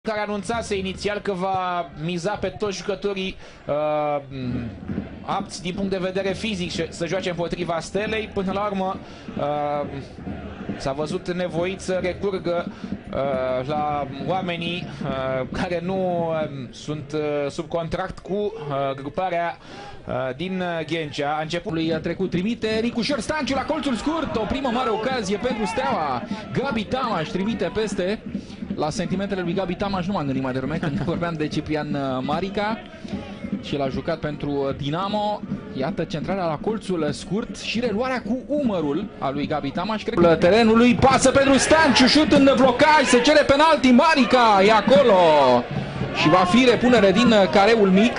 care anunțase inițial că va miza pe toți jucătorii apți din punct de vedere fizic și să joace împotriva Stelei. Până la urmă s-a văzut nevoit să recurgă la oamenii care nu sunt sub contract cu gruparea din Ghencea. A început lui a trecut, trimite Nicușor Stanciu la colțul scurt, o primă mare ocazie pentru Steaua. Gabi Tamaș trimite peste. La sentimentele lui Gabi Tamaș nu m-am gândit mai devreme când vorbeam de Ciprian Marica și l-a jucat pentru Dinamo. Iată centrarea la colțul scurt și reluarea cu umărul a lui Gabi Tamaș. Cred că terenului pasă pentru Stanciu, șut în blocaj, se cere penalti, Marica e acolo și va fi repunere din careul mic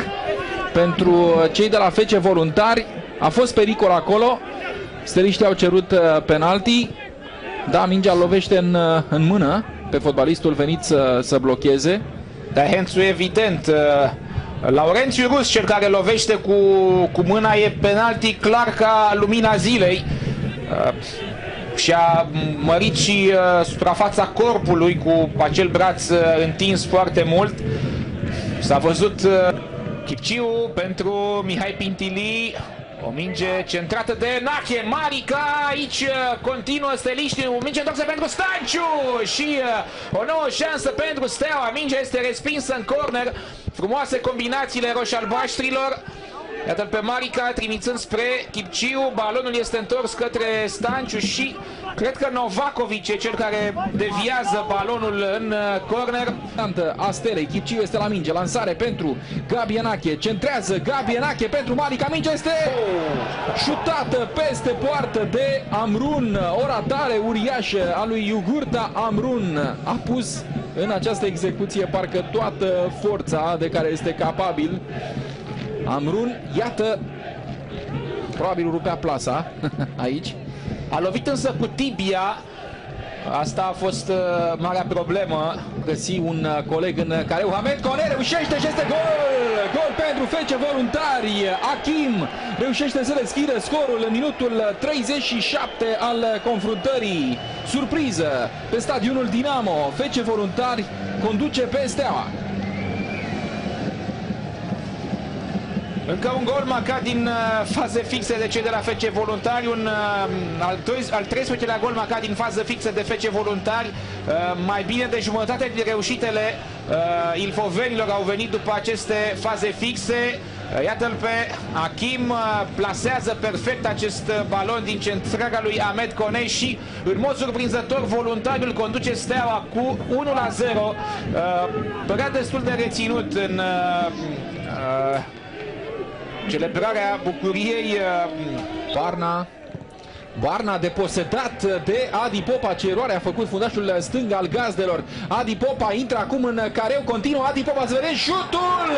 pentru cei de la FC Voluntari. A fost pericol acolo, steliștii au cerut penalti. Da, mingea lovește în mână pe fotbalistul venit să blocheze. Dar Hențu evident, Laurențiu Rus cel care lovește cu mâna, e penalti clar ca lumina zilei. Și-a mărit și suprafața corpului cu acel braț întins foarte mult. S-a văzut Chipciu pentru Mihai Pintili. O minge centrată de Nache, Marica, aici continuă steliștii, o minge întoarsă pentru Stanciu și o nouă șansă pentru Steaua. Mingea este respinsă în corner, frumoase combinațiile roș-albaștrilor. Iată-l pe Marica trimițând spre Chipciu, balonul este întors către Stanciu și cred că Novakovic e cel care deviază balonul în corner. A Stelei, Chipciu este la minge, lansare pentru Gabi Enache, centrează Gabi Enache pentru Marica, mingea este șutată peste poartă de Amrun, o ratare uriașă a lui Iugurta. Amrun a pus în această execuție parcă toată forța de care este capabil. Amrun, iată, probabil rupea plasa aici. A lovit însă cu tibia. Asta a fost marea problemă. Găsi un coleg în care Hamed Kone reușește și este gol! Gol pentru FC Voluntari. Achim reușește să deschidă scorul în minutul 37 al confruntării. Surpriză pe stadionul Dinamo. FC Voluntari conduce pe Steaua. Încă un gol marcat din faze fixe de cei de la FC Voluntari, al 13-lea gol marcat din fază fixă de FC Voluntari. Mai bine de jumătate din reușitele ilfovenilor au venit după aceste faze fixe. Iată-l pe Achim, plasează perfect acest balon din centrarea lui Ahmed Kone și în mod surprinzător Voluntariul conduce Steaua cu 1-0. Părea destul de reținut în celebrarea bucuriei. Barna deposedat de Adi Popa. Ce eroare a făcut fundașul stâng al gazdelor. Adi Popa intră acum în careu, continuă Adi Popa, să vedem șutul!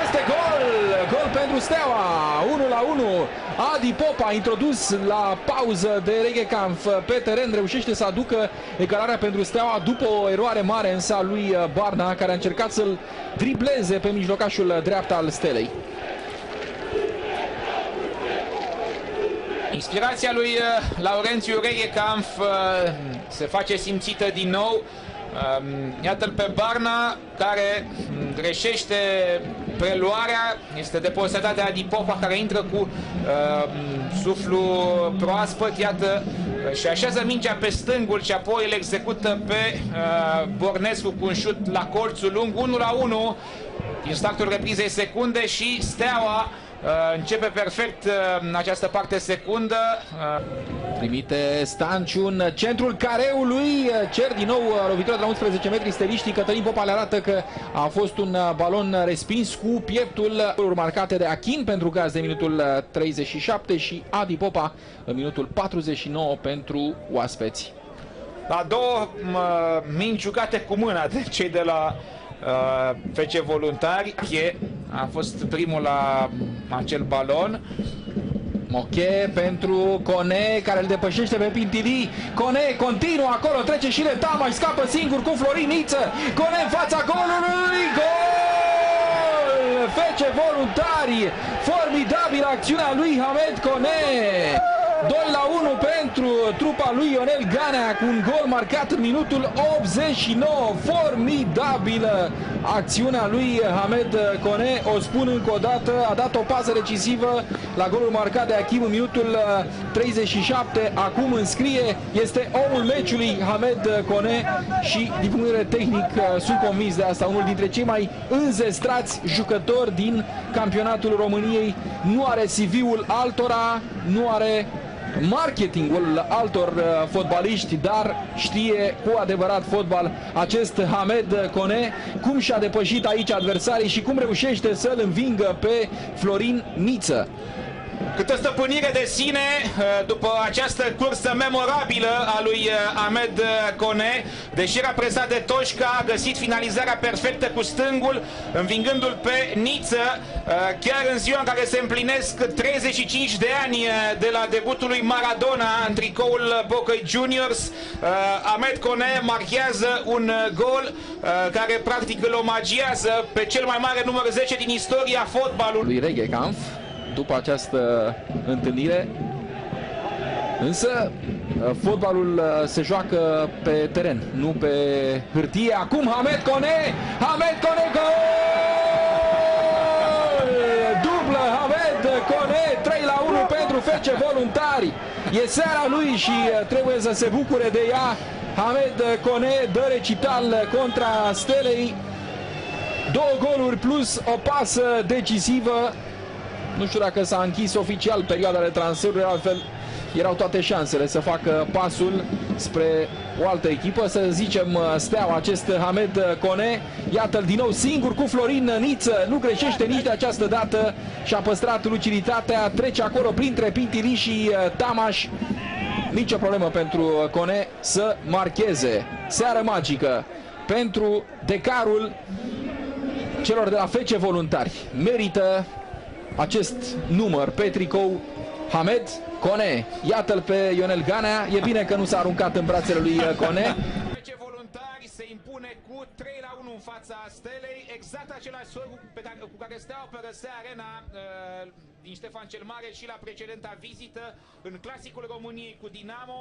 Este gol! Gol pentru Steaua! 1-1. Adi Popa introdus la pauză de Reghekamp pe teren, reușește să aducă egalarea pentru Steaua după o eroare mare însă a lui Barna, care a încercat să-l dribleze pe mijlocașul dreapta al Stelei. Inspirația lui Laurențiu Reghekamp se face simțită din nou. Iată-l pe Barna care greșește preluarea. Este deposedat de Adi Popa care intră cu suflu proaspăt. Iată, și așează mingea pe stângul și apoi îl execută pe Bornescu cu un șut la colțul lung. 1-1 din startul reprizei secunde și Steaua începe perfect această parte secundă. Trimite Stanciu în centrul careului, cer din nou lovitura de la 11 metri steliștii. Cătălin Popa le arată că a fost un balon respins cu pieptul. Marcate de Achim pentru gaz de minutul 37 și Adi Popa în minutul 49 pentru oaspeți. La două mingi jucate cu mâna de cei de la FC Voluntari. A fost primul la acel balon. Moche pentru Kone, care îl depășește pe Pintili. Kone continuă acolo, trece și Retama, scapă singur cu Florin Niță. Kone în fața golului. Gol! FC Voluntari. Formidabilă acțiunea lui Hamed Kone. 2-1 pentru trupa lui Ionel Ganea cu un gol marcat în minutul 89. Formidabilă acțiunea lui Hamed Kone, o spun încă o dată, a dat o pasă decisivă la golul marcat de Achim în minutul 37. Acum înscrie, este omul meciului Hamed Kone și din punct de vedere tehnic sunt convins de asta, unul dintre cei mai înzestrați jucători din campionatul României. Nu are CV-ul altora, nu are marketingul altor fotbaliști, dar știe cu adevărat fotbal acest Hamed Kone, cum și-a depășit aici adversarii și cum reușește să-l învingă pe Florin Niță. Câtă stăpânire de sine după această cursă memorabilă a lui Hamed Kone. Deși era presat de Toșca, a găsit finalizarea perfectă cu stângul, învingându-l pe Niță, chiar în ziua în care se împlinesc 35 de ani de la debutul lui Maradona în tricoul Boca Juniors. Hamed Kone marchează un gol care practic îl omagiază pe cel mai mare număr 10 din istoria fotbalului. Regecampf după această întâlnire, însă fotbalul se joacă pe teren, nu pe hârtie. Acum Hamed Kone, gol! Dublă Hamed Kone, 3-1 pentru FC Voluntari. E seara lui și trebuie să se bucure de ea. Hamed Kone dă recital contra Stelei, 2 goluri plus o pasă decisivă. Nu știu dacă s-a închis oficial perioada de transferuri, altfel erau toate șansele să facă pasul spre o altă echipă, să zicem Steaua, acest Hamed Kone. Iată-l din nou singur cu Florin Niță, nu greșește nici de această dată și a păstrat luciditatea, trece acolo printre Pintili și Tamaș. Nicio problemă pentru Kone să marcheze. Seară magică pentru decarul celor de la FC Voluntari. Merită acest număr pe tricou Hamed Kone. Iată-l pe Ionel Ganea. E bine că nu s-a aruncat în brațele lui Kone. FC Voluntari se impune cu 3-1 în fața Stelei. Exact același scor cu care Steaua părăsea arena din Ștefan cel Mare și la precedenta vizită în clasicul României cu Dinamo.